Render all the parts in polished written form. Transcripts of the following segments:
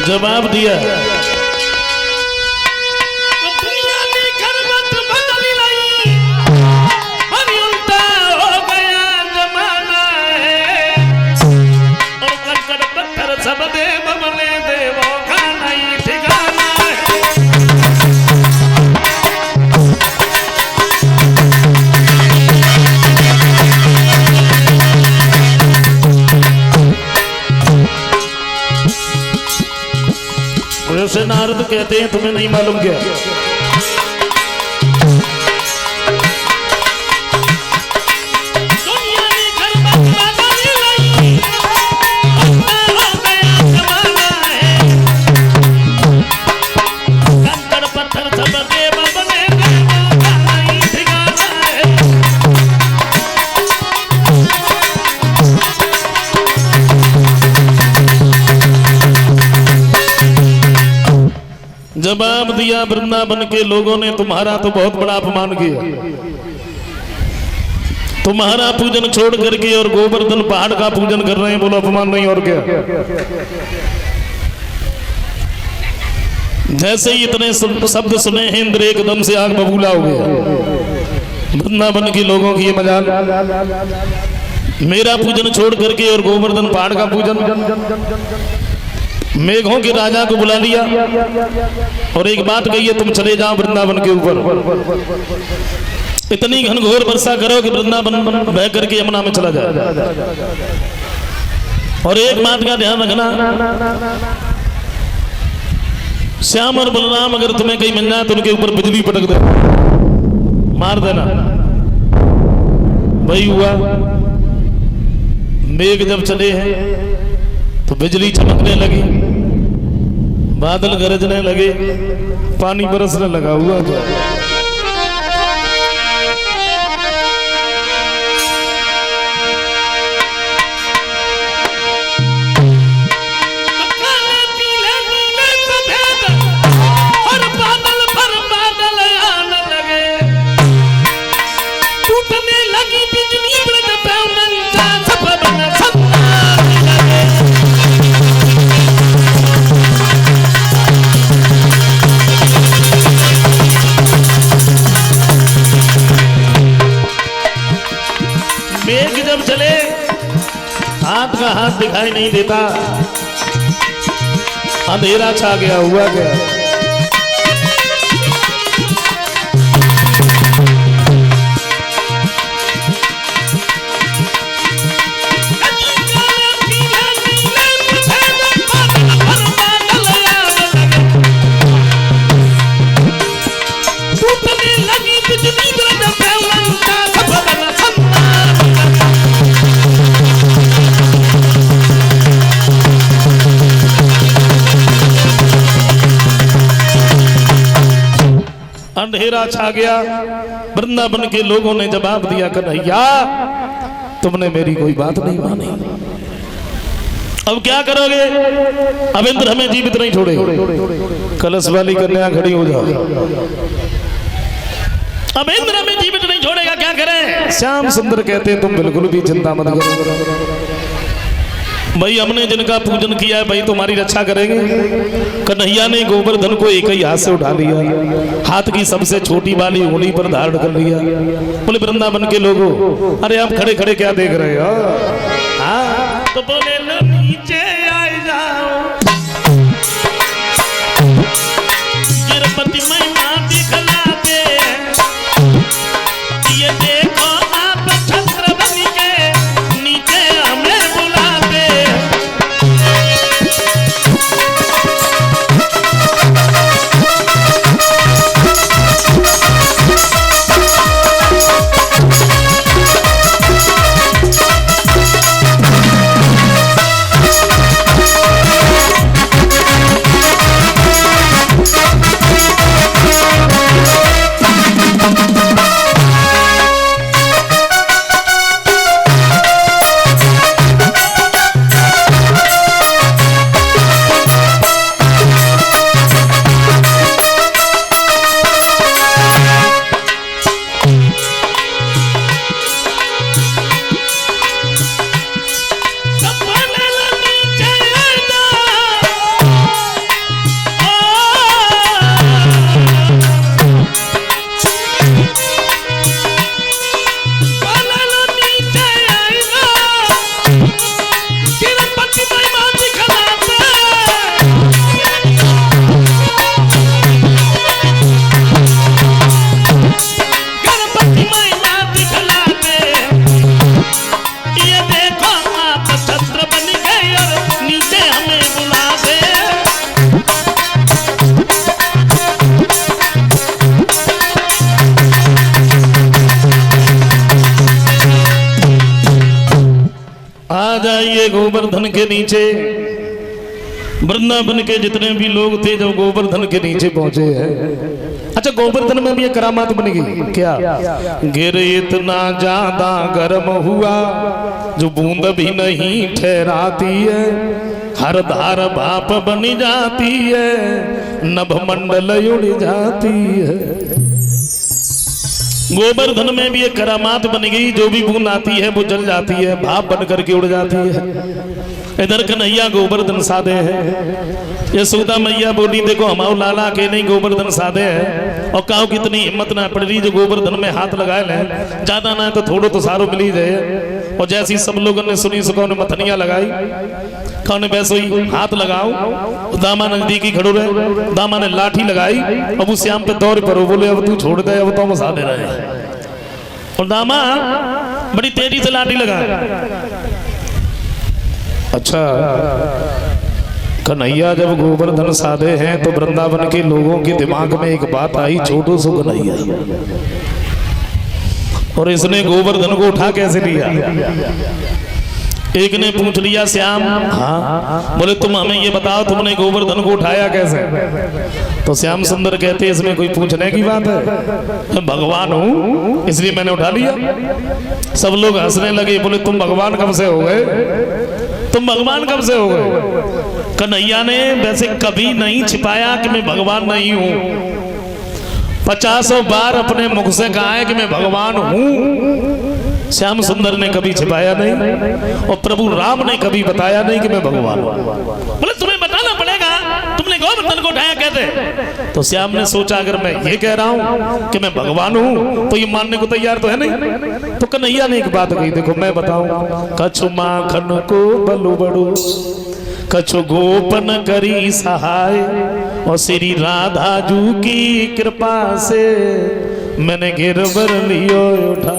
जवाब दिया वैसे नारद कहते हैं तुम्हें नहीं मालूम क्या जवाब दिया वृंदावन के लोगों ने तुम्हारा तो बहुत बड़ा अपमान किया। तुम्हारा पूजन छोड़ करके और गोवर्धन पहाड़ का पूजन कर रहे हैं। बोलो अपमान नहीं और क्या। जैसे ही इतने शब्द सुने हैं इंद्र एकदम से आग बबूला हो गया। वृंदावन के लोगों की ये मजाल, मेरा पूजन छोड़ करके और गोवर्धन पहाड़ का पूजन। मेघों के राजा को बुला लिया और एक बात कही है, तुम चले जाओ वृंदावन के ऊपर, इतनी घनघोर वर्षा करो कि वृंदावन बह करके यमुना में चला जाए। और एक बात का ध्यान रखना, श्याम और बलराम अगर तुम्हें कहीं मिल जाए तो उनके ऊपर बिजली पटक दे, मार देना। वही हुआ। मेघ जब चले हैं तो बिजली चमकने लगी, बादल गरजने लगे, पानी बरसने लगा हुआ था। मेघ जब चले हाथ का हाथ दिखाई नहीं देता, अंधेरा छा गया। हुआ क्या? अंधेरा छा गया। वृंदावन के लोगों ने जवाब दिया, कन्हैया तुमने मेरी कोई बात नहीं मानी, अब क्या करोगे? अब इंद्र हमें जीवित नहीं छोड़ेगा। कलश वाली कन्या खड़ी हो जाओ। अब इंद्र हमें जीवित नहीं छोड़ेगा, क्या करें? श्याम सुंदर कहते तुम बिल्कुल भी चिंता मत करो भाई, हमने जिनका पूजन किया है भाई तुम्हारी रक्षा करेंगे। कन्हैया ने गोवर्धन को एक ही हाथ से उठा लिया, हाथ की सबसे छोटी वाली उंगली पर धारण कर लिया। बोले वृंदावन के लोगों, अरे आप खड़े खड़े क्या देख रहे हो? हाँ तो बोले नीचे आ जाओ, गिरपति महिमा दिखलाते, ये देखो आप छत्र बन के नीचे हमें बुलाते। आ जाइए गोवर्धन के नीचे। वृंदावन के जितने भी लोग थे जब गोवर्धन के नीचे पहुंचे हैं। अच्छा, गोवर्धन में भी एक करामात बन गई क्या? गिर इतना ज्यादा गर्म हुआ जो बूंद भी नहीं ठहराती है, हर धार भाप बन जाती है, नभ मंडल उड़ जाती है। गोवर्धन में भी एक करामात बन गई, जो भी बूंद आती है वो जल जाती है, भाप बन करके उड़ जाती है। इधर कन्हैया गोवर्धन साधे हैं। यशोदा मैया बोली देखो हमारे लाला के नहीं गोवर्धन साधे हैं, और कहो कितनी हिम्मत ना पड़ रही जो गोवर्धन में हाथ लगाए ले, ज्यादा ना तो थोड़ो तो सारो मिली जाए। और जैसी सब लोगों ने सुनी सको ने मथनिया लगाई, कौन वैसे ही हाथ लगाओ। दामा नजदीकी खड़ो रहे, दामा ने लाठी लगाई, अब उस श्याम पे दौड़ पड़ो, बोले अब तू छोड़ दे, अब तो हम साधे रहे। और दामा बड़ी तेजी से लाठी लगाए। अच्छा, कन्हैया जब गोवर्धन साधे हैं तो वृंदावन के लोगों के दिमाग में एक बात आई, छोटू सो कन्हैया, और इसने गोवर्धन को उठा कैसे लिया? एक ने पूछ लिया श्याम, हाँ, बोले तुम हमें ये बताओ तुमने गोवर्धन को उठाया कैसे? तो श्याम सुंदर कहते इसमें कोई पूछने की बात है, मैं भगवान हूँ इसलिए मैंने उठा लिया। सब लोग हंसने लगे, बोले तुम भगवान कब से हो गए? तुम भगवान कब से हो गए? कन्हैया ने वैसे कभी नहीं छिपाया कि मैं भगवान नहीं हूं। 50 बार अपने मुख से कहा है कि मैं भगवान हूं। श्याम सुंदर ने कभी छिपाया नहीं, और प्रभु राम ने कभी बताया नहीं कि मैं भगवान हूं। बोले तुम्हें बताना पड़ेगा, तुमने गोवर्धन को उठाया कैसे? तो श्याम ने सोचा अगर मैं ये कह रहा हूं कि मैं भगवान हूं तो ये मानने को तैयार तो है नहीं। तो कन्हैया ने एक बात कही, देखो मैं बताऊं, कछु माखन को बलु बड़ू, कछु गोपन करी सहाय, और श्री राधा जू की कृपा से मैंने गिरवर लियो उठा।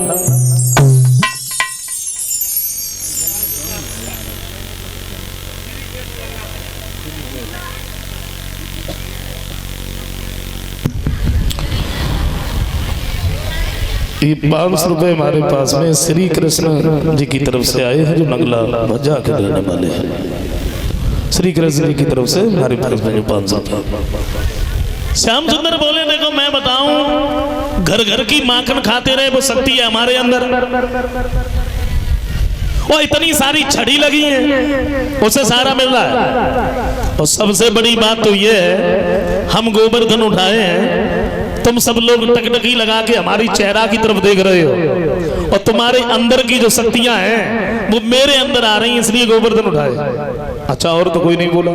ये 500 रुपए हमारे पास में श्री कृष्ण जी की तरफ से आए हैं, जो नगला भजा के रहने वाले हैं। श्री कृष्ण जी की तरफ से हमारे पास में 500 रुपए। श्याम सुंदर बोले देखो मैं बताऊं, घर घर की माखन खाते रहे वो शक्ति है हमारे अंदर, और इतनी सारी छड़ी लगी है उसे सारा मिल रहा है। और सबसे बड़ी बात तो ये है हम गोवर्धन उठाए हैं, तुम सब लोग टकटकी लगा के हमारी चेहरा की तरफ देख रहे हो, और तुम्हारे अंदर की जो शक्तियां हैं वो मेरे अंदर आ रही हैं, इसलिए गोवर्धन उठाए। अच्छा, और तो कोई नहीं बोला।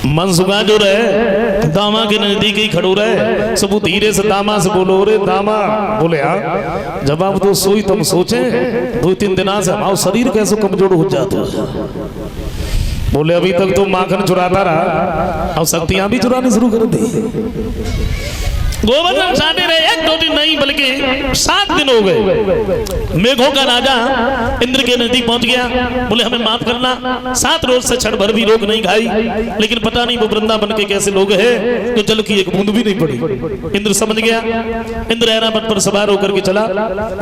मनसुखा जो रहे दामा के नजदीक ही खड़ो रहे, सब धीरे से दामा से बोलो, रे दामा। बोले हाँ, जब आप तो सोई तुम सोचे 2-3 दिन से हमारा शरीर कैसे कमजोर हो जाता है। बोले अभी तक तो माखन चुराता रहा, अब शक्तियां भी चुरानी शुरू कर दी। गोवर्धन साधे रहे 1-2 दिन नहीं बल्कि 7 दिन हो गए। मेघों का राजा इंद्र के नजदीक पहुंच गया, बोले हमें माफ करना, 7 रोज से क्षण भर भी रोक नहीं खाई, लेकिन पता नहीं वो वृंदावन के कैसे लोग हैं जो जल की एक बूंद भी नहीं पड़ी। इंद्र समझ गया, इंद्र ऐरावत पर सवार होकर के चला,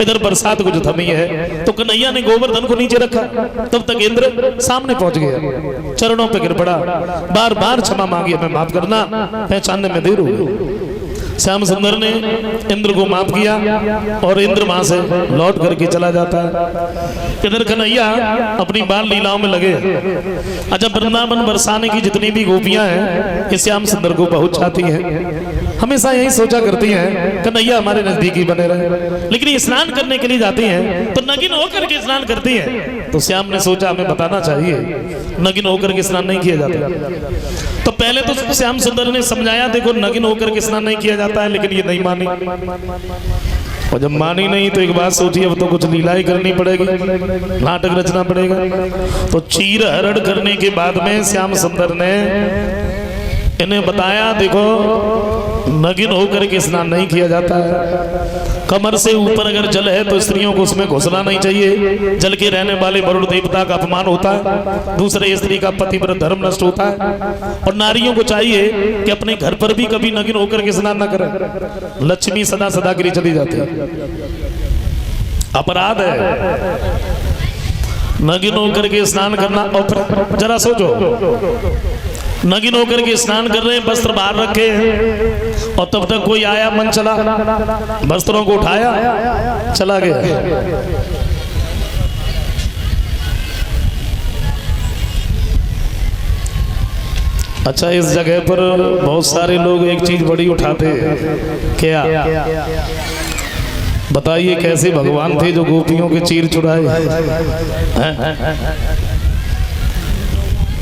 इधर बरसात कुछ थमी है, तो कन्हैया ने गोवर्धन को नीचे रखा। तब तक इंद्र सामने पहुंच गया, चरणों पर गिर पड़ा, बार बार क्षमा मांगी, हमें माफ करना, पहचानने में देर हो गई। श्याम सुंदर ने इंद्र को माफ किया और इंद्र वहां से लौट करके चला जाता है। इधर कन्हैया अपनी बाल लीलाओं में लगे। अच्छा, वृंदावन बरसाने की जितनी भी गोपियां हैं ये श्याम सुंदर को बहुत चाहती हैं, हमेशा यही सोचा करती हैं कन्हैया हमारे नजदीक ही बने रहे। लेकिन ये स्नान करने के लिए जाती हैं तो नगिन होकर के स्नान करती हैं। तो श्याम ने सोचा हमें बताना चाहिए, नगिन होकर के स्नान नहीं किया जाता। तो पहले तो श्याम सुंदर ने समझाया देखो नगिन होकर के स्नान नहीं किया जाता है, लेकिन ये नहीं मानी। और जब मानी नहीं तो एक बात सोचिए, अब तो कुछ लीला ही करनी पड़ेगी, नाटक रचना पड़ेगा। तो चीर हरण करने के बाद में श्याम सुंदर ने इन्हें बताया देखो नगिन होकर के स्नान नहीं किया जाता है, कमर से ऊपर अगर जल है तो स्त्रियों को उसमें घुसना नहीं चाहिए, जल के रहने वाले वरुण देवता का अपमान होता है, दूसरे स्त्री का पतिव्रत धर्म नष्ट होता है। और नारियों को चाहिए कि अपने घर पर भी कभी नगिन होकर के स्नान न करें, लक्ष्मी सदा सदा के लिए चली जाती है, अपराध है। नगिन होकर के स्नान करना। और फिर जरा सोचो, नगिन होकर के स्नान कर रहे हैं, वस्त्र बाहर रखे हैं, और तब तक कोई आया, मन चला, वस्त्रों को उठाया, चला गया। अच्छा, इस जगह पर बहुत सारे लोग एक चीज बड़ी उठाते हैं, क्या बताइए? कैसे भगवान थे जो गोपियों के चीर चुराए?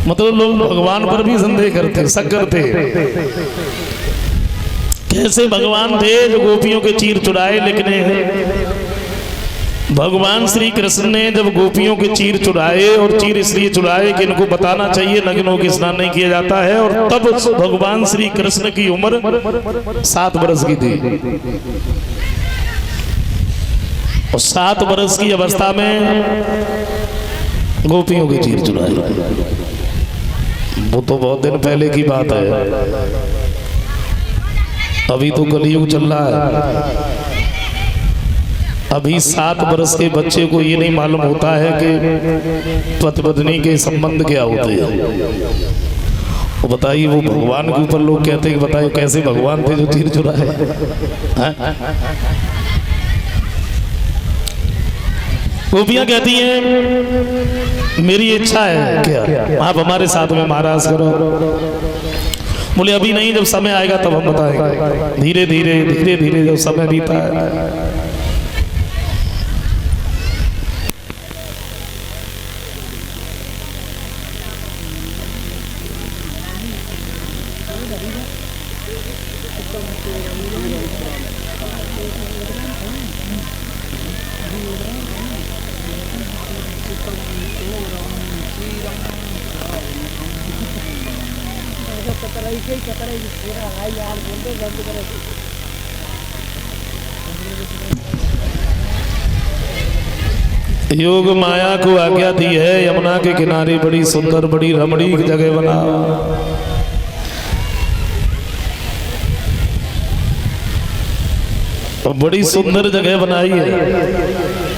मतलब लोग भगवान पर भी संदेह करते, शक करते। कैसे भगवान थे जो गोपियों के चीर चुराए? लेकिन भगवान श्री कृष्ण ने जब गोपियों के चीर चुराए, और चीर इसलिए चुराए कि इनको बताना चाहिए नग्न होकर स्नान नहीं किया जाता है। और तब भगवान श्री कृष्ण की उम्र 7 वर्ष की थी, और 7 वर्ष की अवस्था में गोपियों के चीर चुराए। वो तो बहुत दिन पहले की बात है, अभी तो कलयुग चल रहा है। अभी 7 वर्ष के बच्चे को ये नहीं मालूम होता है कि पति पत्नी के संबंध क्या होते हैं। तो बताइए, वो भगवान के ऊपर लोग कहते हैं कि बताइए कैसे भगवान थे जो चीर चुराए? गोपियां कहती हैं मेरी इच्छा है क्या आप हमारे साथ में महाराज करो। बोले अभी नहीं, जब समय आएगा तब हम बताएंगे। धीरे धीरे धीरे धीरे जब समय बीता है, योग माया को आज्ञा दी है, यमुना के किनारे बड़ी सुंदर बड़ी रमणीक जगह बना, और बड़ी सुंदर जगह बनाई है।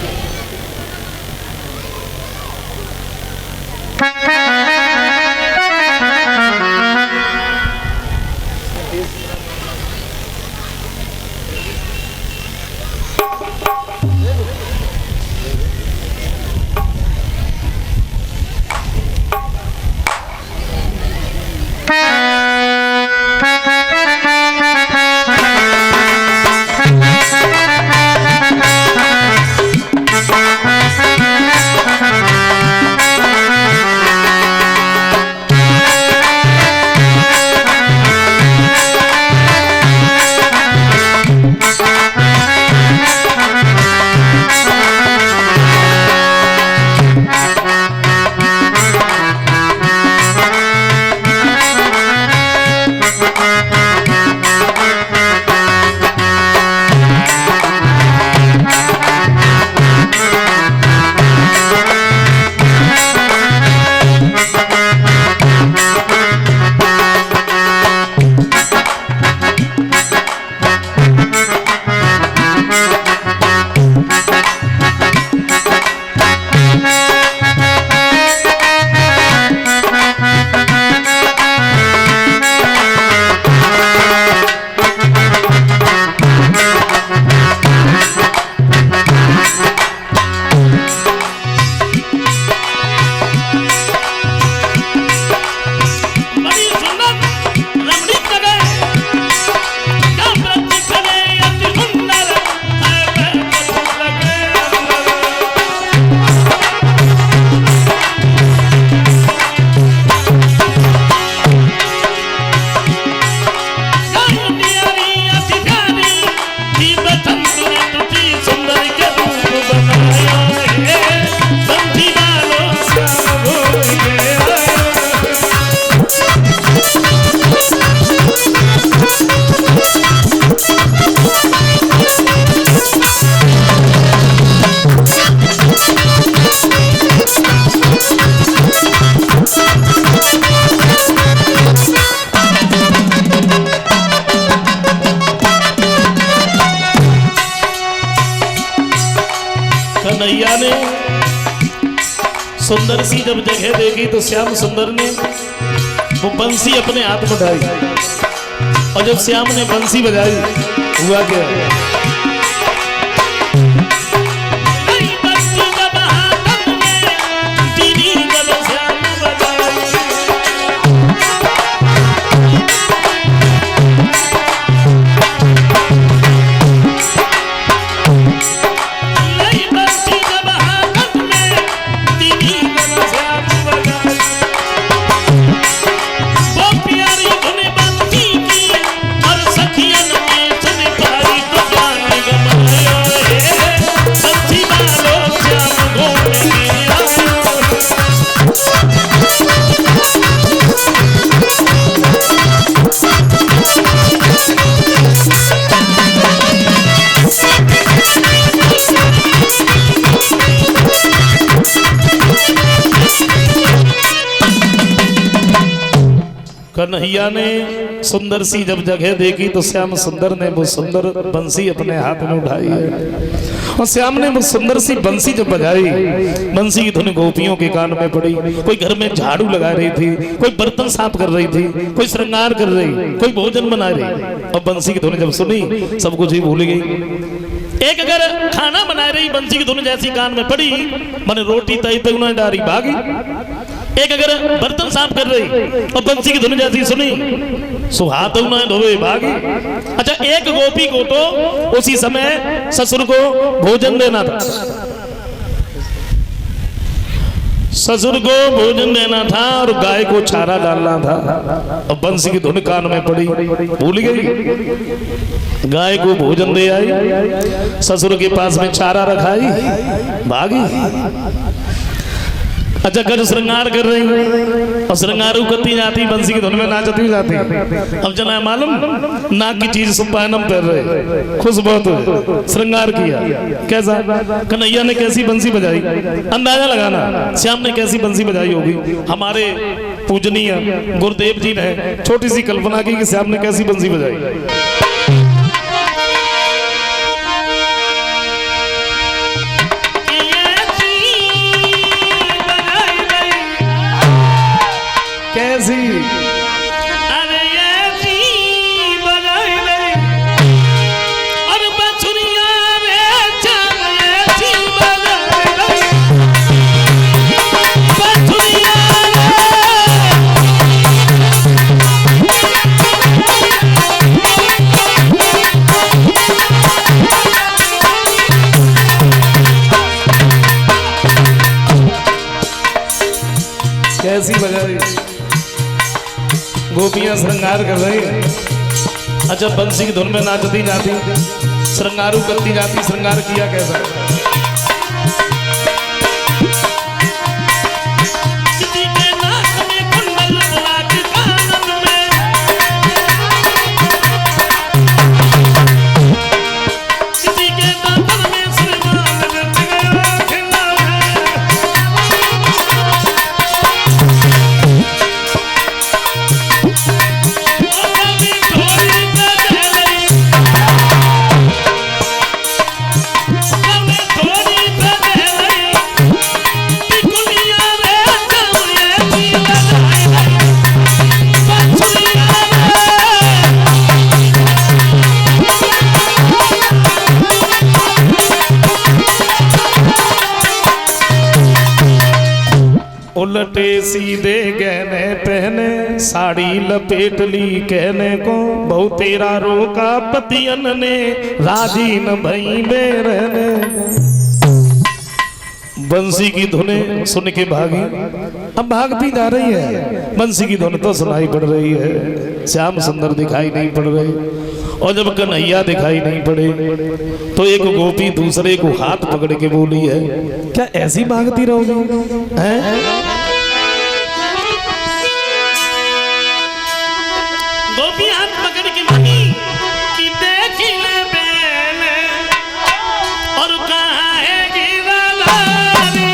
सुंदर सी जब जगह देखी तो श्याम सुंदर ने वो बंसी अपने हाथ में उठाई और जब श्याम ने बंसी बजाई हुआ क्या? कन्हैया ने सुंदर सी जब जगह देखी तो श्याम सुंदर ने वो सुंदर बंसी अपने हाथ में उठाई है और श्याम ने वो सुंदर सी बंसी जब बजाई, बंसी की धुन गोपियों के कान में पड़ी। कोई घर में झाड़ू लगा रही थी, कोई बर्तन साफ कर रही थी, कोई श्रृंगार कर रही, कोई भोजन बना रही और बंसी की धुन जब सुनी सब कुछ ही भूल गई। एक अगर खाना बना रही बंसी की धुन जैसी कान में पड़ी, मैंने रोटी तई पे उन्होंने डाली भागी। एक अगर बर्तन साफ कर रही और बंसी की धुन जैसी सुनी सो हाथ उन्होंने धोए भागी। अच्छा, एक गोपी को तो उसी समय ससुर को भोजन देना था, ससुर को भोजन देना था और गाय को चारा डालना था और बंसी की धुन कान में पड़ी, भूल गई। गाय को भोजन दे आई, ससुर के पास में चारा रखाई, भागी। अच्छा, कर श्रृंगार कर रही और श्रृंगारू करती जाती, बंसी की धुन में नाचती जाती। अब जना मालूम नाक की चीज सुपायनम कर रहे, खुश बहुत हुए, श्रृंगार किया। कैसा? कन्हैया ने कैसी बंसी बजाई, अंदाजा लगाना श्याम ने कैसी बंसी बजाई होगी। हमारे पूजनीय गुरुदेव जी ने छोटी सी कल्पना की कि श्याम ने कैसी बंसी बजाई। कैसी? अरे ऐसी बजाई नहीं और बछुरिया रे चल ऐसी बजाई नहीं बछुरिया कैसी बजाई? गोपियां श्रृंगार कर रही। अच्छा, बंसी की धुन में नाचती जाती, श्रृंगारू करती जाती। श्रृंगार किया कैसा? उलटे सीधे गहने पहने, साड़ी लपेट ली कहने को, बहु तेरा रोका पतियन ने, राजी न भई में रहने। बंसी की धुनें सुन के भागी, अब भागती जा रही है। बंसी की धुन तो सुनाई पड़ रही है, श्याम सुंदर दिखाई नहीं पड़ रहे। और जब कन्हैया दिखाई नहीं पड़े तो एक गोपी दूसरे को हाथ पकड़ के बोली है, क्या ऐसी भागती रहोगी? गोपी हाथ पकड़ के बोली कि देख ले बेले और कहाँ है गिरधारी,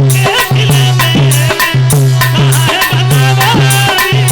देख ले बेले कहाँ है बदलारी।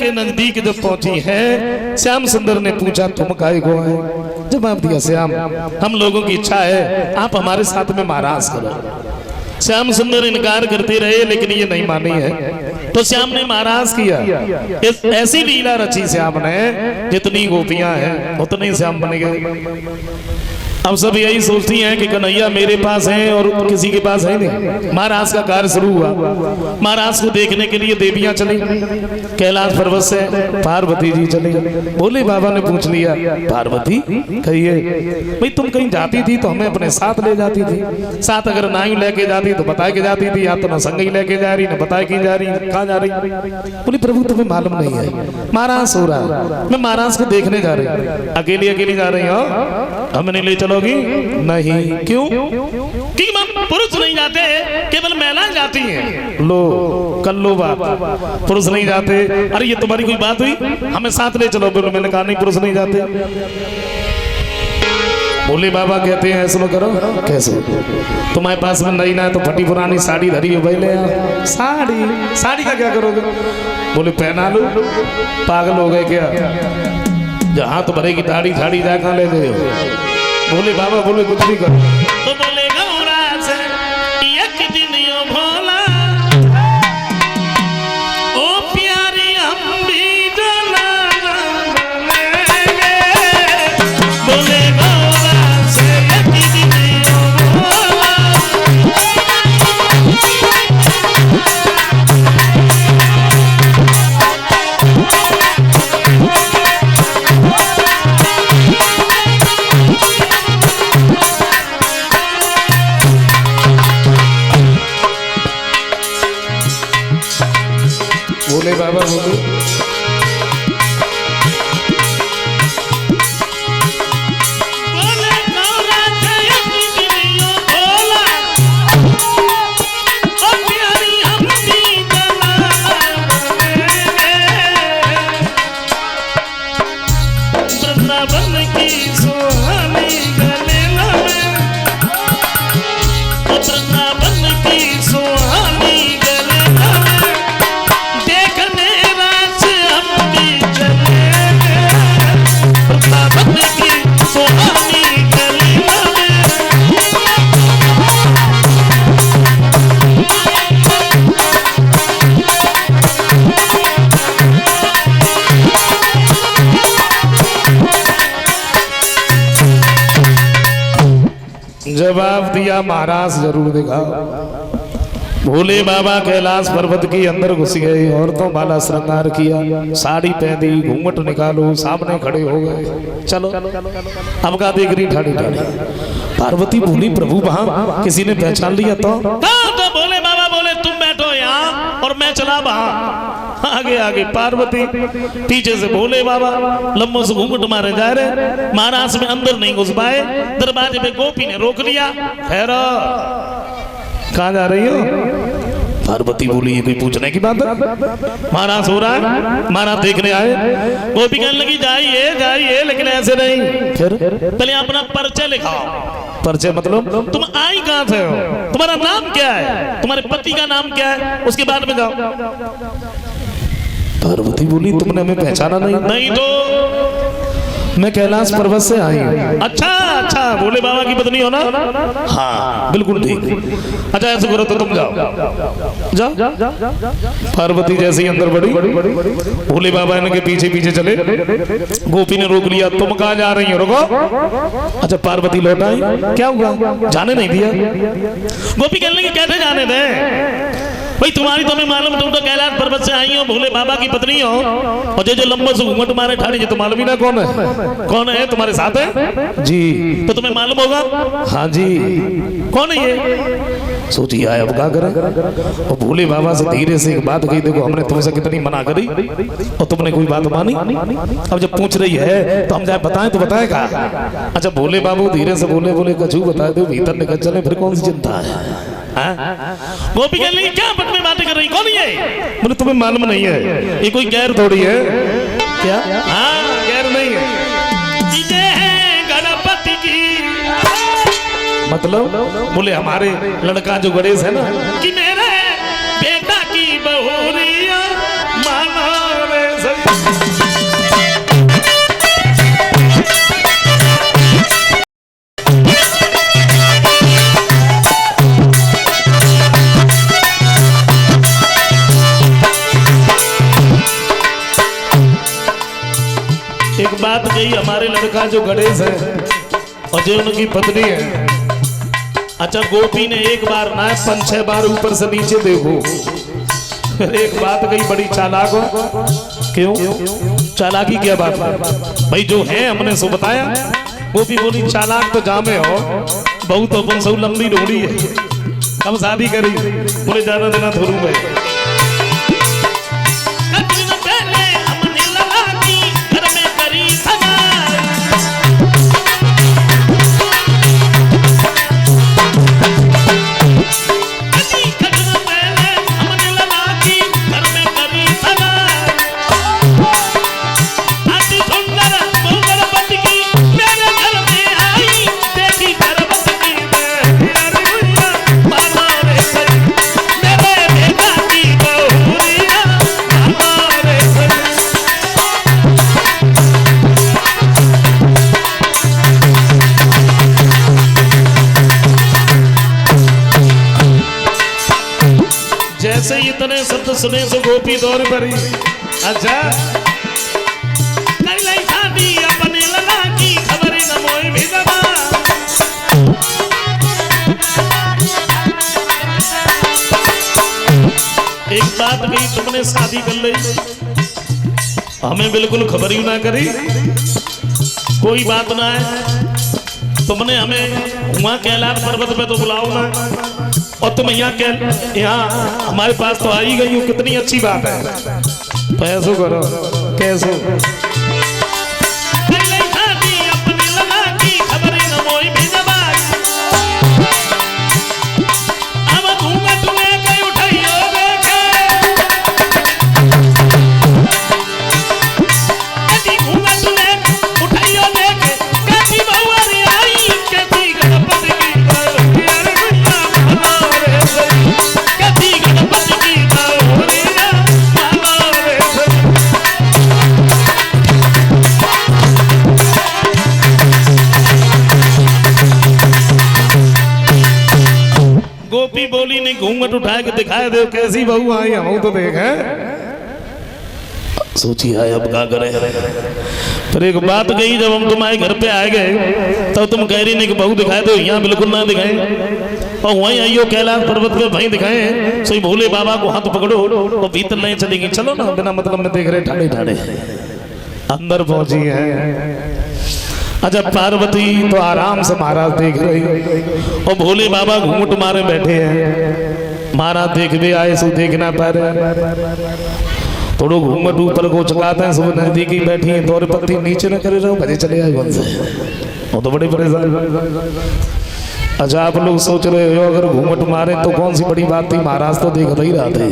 के नजदीक जब पहुंची है, श्याम सुंदर ने पूछा तुम काहे को आए? जवाब दिया श्याम, हम लोगों की इच्छा है आप हमारे साथ में महाराज करो। श्याम सुंदर इनकार करते रहे लेकिन ये नहीं मानी है, तो श्याम ने महाराज किया। ऐसी लीला रची श्याम ने, जितनी गोपियां हैं उतने श्याम बन गए। अब सब यही सोचती हैं कि कन्हैया मेरे पास है और किसी के पास है नहीं। महाराज का कार्य शुरू हुआ। महाराज को देखने के लिए देवियां चली, कैलाश पर्वत से पार्वती जी चली। भोले बाबा ने पूछ लिया, पार्वती कहिए भाई तुम कहीं जाती थी तो हमें अपने साथ ले जाती थी, साथ अगर ना ही लेके जाती तो बता के जाती थी, या तो ना संग ही लेके जा रही ना बता के जा रही, कहाँ जा रही? बोली प्रभु तुम्हें मालूम नहीं है, महाराज सो रहा है, मैं महाराज को देखने जा रही हूँ। अकेली अकेली जा रही हो, हमें नहीं ले चलोगी? नहीं। क्यों? कि पुरुष नहीं जाते, केवल महिलाएं जाती हैं। लो कर लो बात, पुरुष नहीं जाते। अरे ये तुम्हारी कोई बात हुई, हमें साथ ले चलो। बोलो मैंने कहा नहीं पुरुष नहीं जाते। भोले बाबा कहते हैं ऐसा करो। कैसे? तुम्हारे पास में नहीं ना है तो फटी पुरानी साड़ी धरी हो भाई, ले आओ। साड़ी? साड़ी का क्या करोगे? बोले पहना लो। पागल हो गए क्या? जहाँ तो भरेगी दाढ़ी झाड़ी जा कहाँ ले गए हो? बोले बाबा बोले कुछ भी करो। तो बोले गौरा से एक दिन यो भोला, ओ प्यारी हम भी जलाना बोलेंगे। बोले गौरा से एक दिन यो भोला, बोले बाबा बोले बोले गौरा से एक दिन यो भोला, ओ प्यारी हम भी जलाना बोलेंगे। वृंदावन की सुहानी गले लगे, ओ वृंदावन की सुहानी गले लगे, देखने राज हम भी चलेंगे। वृंदावन की सुहानी गले लगे, जवाब दिया महाराज जरूर दिखा। भोले बाबा कैलाश पर्वत के अंदर घुस गए, औरतों वाला श्रृंगार किया, साड़ी पहनी, घूंघट निकालो, सामने खड़े हो गए। चलो अब का देख रही ठाड़ी ठाड़ी। पार्वती बोली प्रभु वहां किसी ने पहचान लिया तो भोले बाबा बोले तुम बैठो यहाँ और मैं चला वहां। आगे आगे पार्वती, पीछे से भोले बाबा लम्बों से घूंघट मारे जा रहे। महाराज में अंदर नहीं घुस पाए। दरवाजे पे गोपी ने रोक लिया। ठहरो, कहाँ जा रही हो? पार्वती बोली ये कोई पूछने की बात है? महाराज हो रहा है, महाराज देखने आए। गोपी कहने लगी जाइए जाइए, लेकिन ऐसे नहीं। फिर पहले अपना परिचय लिखाओ। परिचय मतलब? तुम आई कहाँ से हो? तुम्हारा नाम क्या है? तुम्हारे पति का नाम क्या है? उसके बाद में जाओ। पार्वती बोली तुमने हमें पहचाना नहीं? नहीं तो मैं कैलाश पर्वत से आई हूँ। अच्छा अच्छा, भोले बाबा की पत्नी हो ना? हाँ बिल्कुल ठीक। अच्छा ऐसे करो तो तुम जाओ जाओ। पार्वती जैसे ही अंदर बढ़ी, भोले बाबा इनके पीछे पीछे चले। गोपी ने रोक लिया, तुम कहाँ जा रही हो? रुको। अच्छा पार्वती लौट आई, क्या हुआ? जाने नहीं दिया। गोपी कहने लगी कैसे जाने दे भाई, तुम्हारी तुम्हें मालूम, तुम तो कैलाश पर्वत से आई हो, भोले बाबा की पत्नी हो, और जो लंबो से घूंघट मारे ठाड़ी, ये तो मालूम ही ना कौन है? कौन है तुम्हारे साथ है? जी। तो तुम्हें मालूम होगा? हाँ जी। कौन है ये? सोचिए अब क्या करें। और भोले बाबा से धीरे से एक बात कही, देखो हमने तुमसे कितनी मना करी और तुमने कोई बात मानी। अब जब पूछ रही है तो हम जाए बताएं तो बताएगा। अच्छा भोले बाबू धीरे से बोले, बोले कछू बता दो, भीतर निकल चले, फिर कौन सी चिंता है? गोपी कहने लगी क्या बट में बातें कर रही, कौन है? बोले तुम्हें मालूम नहीं है, ये कोई गैर थोड़ी है। क्या? हाँ गैर नहीं है। गणपति की मतलब? बोले हमारे लड़का जो गणेश है ना, कि मेरे बेटा की बहुरिया मानो रे सही। एक बात कही, हमारे लड़का जो गणेश है और जो उनकी पत्नी है, अच्छा गोपी ने एक बार ना 5-6 बार ऊपर से नीचे देखो। फिर एक बात कही बड़ी चालाक हो। क्यों चालाकी क्या बात है भाई, जो है हमने सो बताया। गोपी बोली चालाक तो जामे हो, बहुत तो अपन सब लंबी ढूंढी है, हम शादी करी। बोले ज्यादा देना थोड़ू भाई। जैसे इतने शब्द सुने से गोपी दौड़ पड़ी। अच्छा शादी अपने लला की खबर न मोई भी दबा। एक बात कही, तुमने शादी कर ली, हमें बिल्कुल खबर ही ना करी, कोई बात ना है। तुमने हमें वहां कैलाश पर्वत पे तो बुलाओ ना, और तुम यहाँ हमारे पास तो आई गई हो, कितनी अच्छी बात है। पैसों करो कैसो बोली नहीं, घूंघट उठा के दिखाए दे कैसी बहू आई, हम तो देख है। सोची है अब क्या करे। फिर एक बात कही, जब हम तुम्हारे घर पे आए गए तो तुम कह रही नहीं कि बहू दिखाए दो, यहाँ बिल्कुल ना दिखाए, और वहीं आइयो कैलाश पर्वत पे वहीं दिखाए। सही भोले बाबा को हाथ पकड़ो और भीतर नहीं चलेगी, चलो ना, बिना मतलब में देख रहे ठाड़े ठाड़े अंदर पहुंची है। अच्छा पार्वती तो आराम से महाराज देख रही, और भोले बाबा घूंघट मारे बैठे हैं। महाराज देख भी आए सो देख ना पा रहे, थोड़ो घूंघट ऊपर को चुकाते हैं, सब नजदीकी बैठी है, दौरे पत्ती नीचे न करे रहो, भजे चले आए वन से, वो तो बड़े परेशान। अच्छा आप लोग सोच रहे हो अगर घूंघट मारे तो कौन सी बड़ी बात थी, महाराज तो देख ही रहा थे।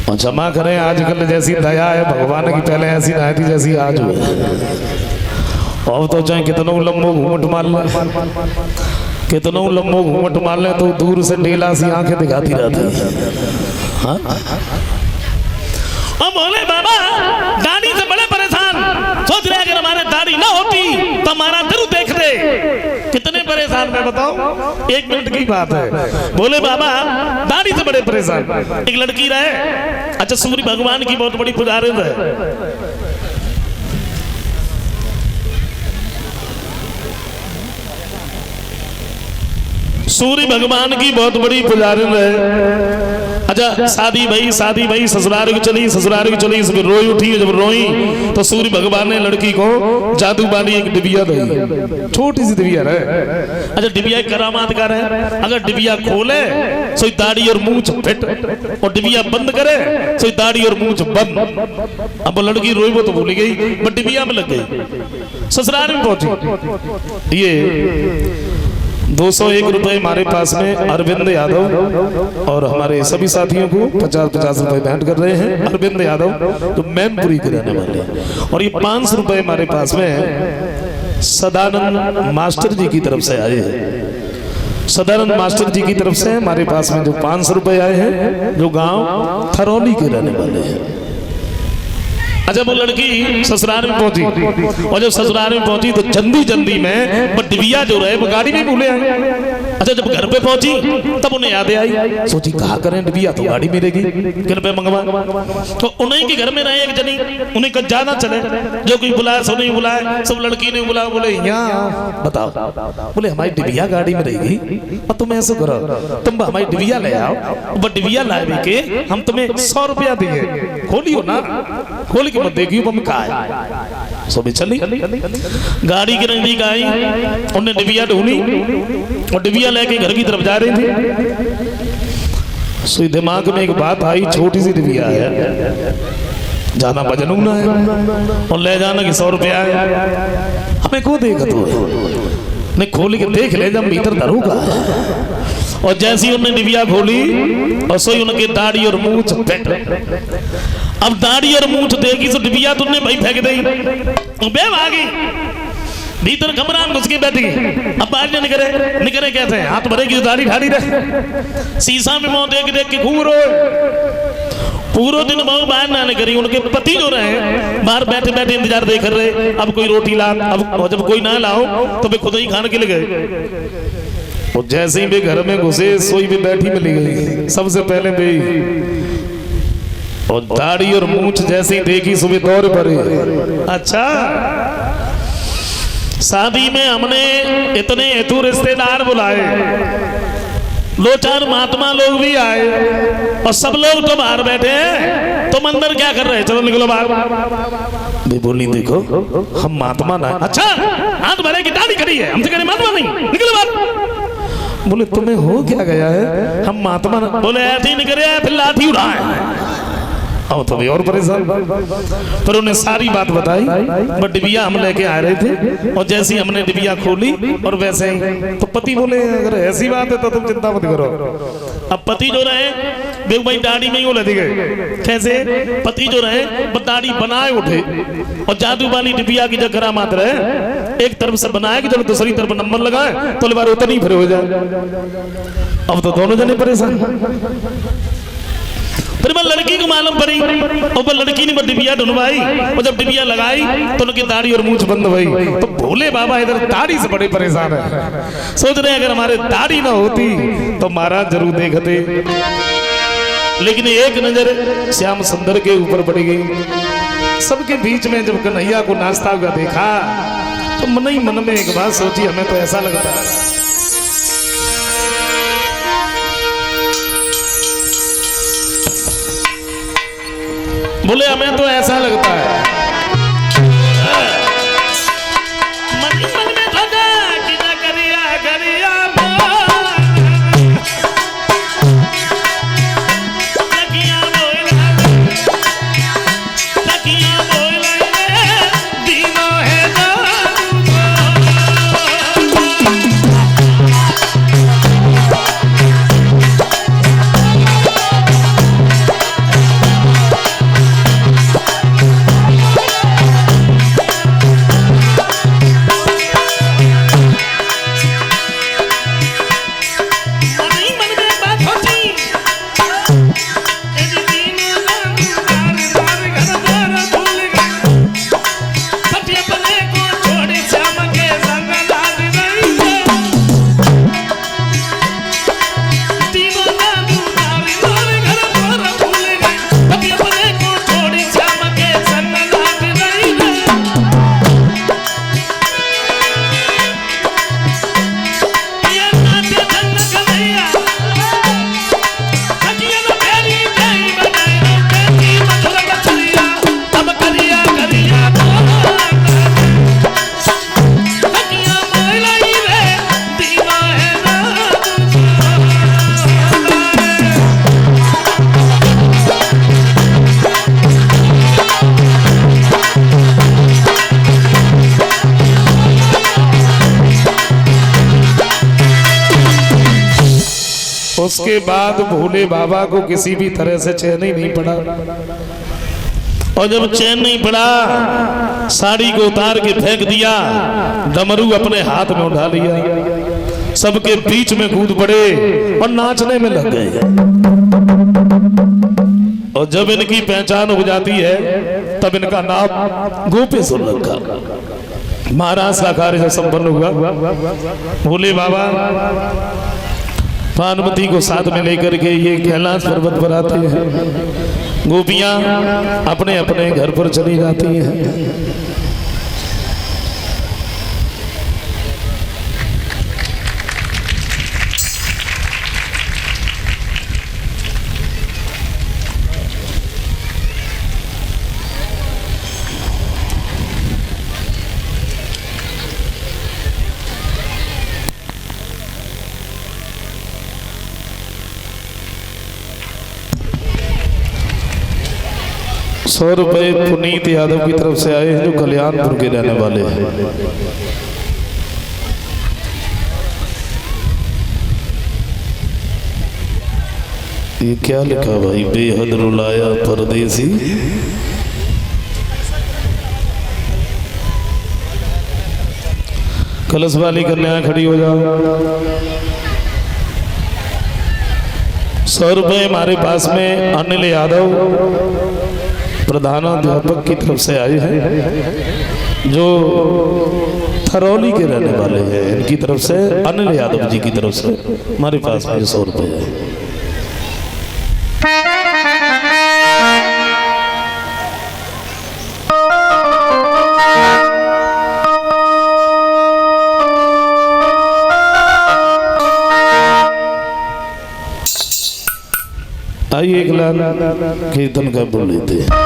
और क्षमा करें, आजकल जैसी दया है भगवान की पहले ऐसी ना थी जैसी आज हुई। और तो चाहे कितनों लंबो घूंघट मार ले, कितनों लंबो घूंघट मार ले, तो दूर से ढीला सी आंखें दिखाती रहती। हाँ बोले बाबा दाढ़ी से बड़े परेशान, सोच रहे अगर हमारे दाढ़ी ना होती तो हमारा दिल देखते। कितने परेशान मैं बताऊं, 1 मिनट की बात है। बोले बाबा दाढ़ी से बड़े परेशान। एक लड़की रहे, अच्छा सूर्य भगवान की बहुत बड़ी पुजारी है। सूर्य भगवान की बहुत बड़ी पुजारी है। अच्छा शादी भाई ससुराल की चली, ससुराल की चली, सब रोई उठी। जब रोई तो सूर्य भगवान ने लड़की को जादू बानी एक डिबिया दी, छोटी सी डिबिया है। अच्छा डिबिया करामात का है, अगर डिबिया खोले सो दाढ़ी और मूंछ फिट, और डिबिया बंद करे सो दाढ़ी और मूंछ बंद। अब लड़की रोई वो तो भूल गई, बट डिबिया में लग गई, ससुराल में पहुंची। ये 201 रुपए हमारे पास में अरविंद यादव और हमारे सभी साथियों को 50-50 रुपए भेंट कर रहे हैं। अरविंद यादव जो मैनपुरी के रहने वाले हैं, और ये 500 रुपए हमारे पास में सदानंद मास्टर जी की तरफ से आए हैं। सदानंद मास्टर जी की तरफ से हमारे पास में जो 500 रुपए आए हैं, जो गांव थरौली के रहने वाले हैं। अच्छा, वो लड़की ससुराल में पहुंची, और जब ससुराल में पहुंची तो जल्दी जल्दी में वो डिबिया जो रहे वो गाड़ी में भूले आए। अच्छा, जब घर पे पहुंची तब उन्हें याद आई, सोची कहा करें डिबिया तो गाड़ी में रहेगी, घर पे मंगवा। तो उन्हीं के घर में रहे एक जनी, उन्हें कल जाना चले, जो कोई बुलाया सो नहीं बुलाया, सब लड़की ने बुलाया, बोले यहाँ बताओ, बोले हमारी डिबिया गाड़ी में रहेगी, और तुम ऐसा करो तुम हमारी डिबिया ले आओ, वो डिबिया लाए के हम तुम्हें 100 रुपया दिए, खोलियो ना, खोल के मत देखियो हम कहा है। सो भी चली गाड़ी के नजदीक आई, उन्हें डिबिया ढूंढी और डिबिया लेके घर की तरफ जा रही थी। सो दिमाग में एक बात आई, छोटी सी डिबिया है, जाना वजन ना है और ले जाना कि 100 रुपया है, हमें को देखा तो नहीं, खोल के देख ले जब भीतर धरूगा। और जैसी उन्होंने डिबिया खोली और सोई उनके दाढ़ी और मूंछ पेट, अब दाढ़ी और मूंछ देखी तो डिबिया तुमने भाई फेंक दी, बेव आ गई भीतर कमरा में घुस के बैठ गई। अब बाहर निकले कैसे, हाथ भरेगी दाढ़ी ढाड़ी रहे, शीशा में मुंह देख देख के घूम रोए, पूरा दिन बहु बाहर ना निकली। उनके पति जो रहे बाहर बैठे बैठे इंतजार देख रहे, अब कोई रोटी ला, अब जब कोई ना लाओ तो वे खुद ही खाने के लिए गए। और जैसे ही वे घर में घुसे सोई भी बैठी मिली गई सबसे पहले भी, और दाढ़ी और मूंछ जैसे ही देखी सुबह दौड़ पड़े। अच्छा, शादी में हमने इतने हेतु रिश्तेदार बुलाए, 2-4 महात्मा लोग भी आए, और सब लोग तो बाहर बैठे हैं, तुम अंदर क्या कर रहे हैं, चलो निकलो बाहर। वे बोली देखो हम महात्मा ना। अच्छा, हाथ भरे की दाढ़ी खड़ी है, हमसे करें महात्मा नहीं, निकलो बाहर। बोले तुम्हें हो क्या गया है, हम महात्मा ना। बोले ऐसे ही निकले फिर लाठी उठाए, अब तो भी और परेशान। पर उन्हें सारी बात बताई, बट डिबिया हम लेके आ रहे थे, और जैसी हमने डिबिया खोली और वैसे ही तो पति बोले अगर ऐसी बात है तो तुम चिंता मत करो। अब पति जो रहे देख भाई दाढ़ी में ही लग गए, कैसे पति जो रहे वो दाढ़ी बनाए उठे, और जादू वाली डिबिया की जगह मात्र है एक तरफ से बनाए कि जब दूसरी तरफ नंबर लगाए तो बार उतनी फिर हो जाए। अब तो दोनों जने परेशान। फिर मैं लड़की को मालूम पड़ी, और वो लड़की ने वो डिबिया ढूंढवाई, और जब डिबिया लगाई तो उनकी दाढ़ी और मूंछ बंद हुई। तो भोले बाबा इधर दाढ़ी से बड़े परेशान है, सोच रहे अगर हमारे दाढ़ी ना होती तो महाराज जरूर देखते। लेकिन एक नजर श्याम सुंदर के ऊपर पड़ गई। सबके बीच में जब कन्हैया को नाचता हुआ देखा तो मन ही मन में एक बात सोची, हमें तो ऐसा लगता है बोले हमें तो ऐसा लगता है मन ही मन में लगा कि ना करिया करिया उसके बाद भोले बाबा को किसी भी तरह से चैन ही नहीं पड़ा, और जब चैन नहीं पड़ा साड़ी को उतार के फेंक दिया, डमरू अपने हाथ में उठा लिया। सबके बीच में कूद पड़े और नाचने में लग गए। और जब इनकी पहचान हो जाती है तब इनका नाम गोपेश्वर रखा। महाराज का कार्य संपन्न हुआ। भोले बाबा पार्वती को साथ में लेकर के ये कैलाश पर्वत पर आते हैं। गोपियां अपने अपने घर पर चली जाती हैं। ₹100 पुनीत यादव की तरफ से आए हैं, जो कल्याणपुर के रहने वाले हैं। ये क्या लिखा भाई? बेहद रुलाया परदेसी। कलश वाली कन्या खड़ी हो जाओ। ₹100 हमारे पास में अनिल यादव प्रधानाध्यापक की तरफ से आए हैं, जो थरौली के रहने वाले हैं। इनकी तरफ से अनिल यादव जी की तरफ से हमारे पास में ₹100 है। आइए एक लाल कीर्तन का बोल लेते हैं।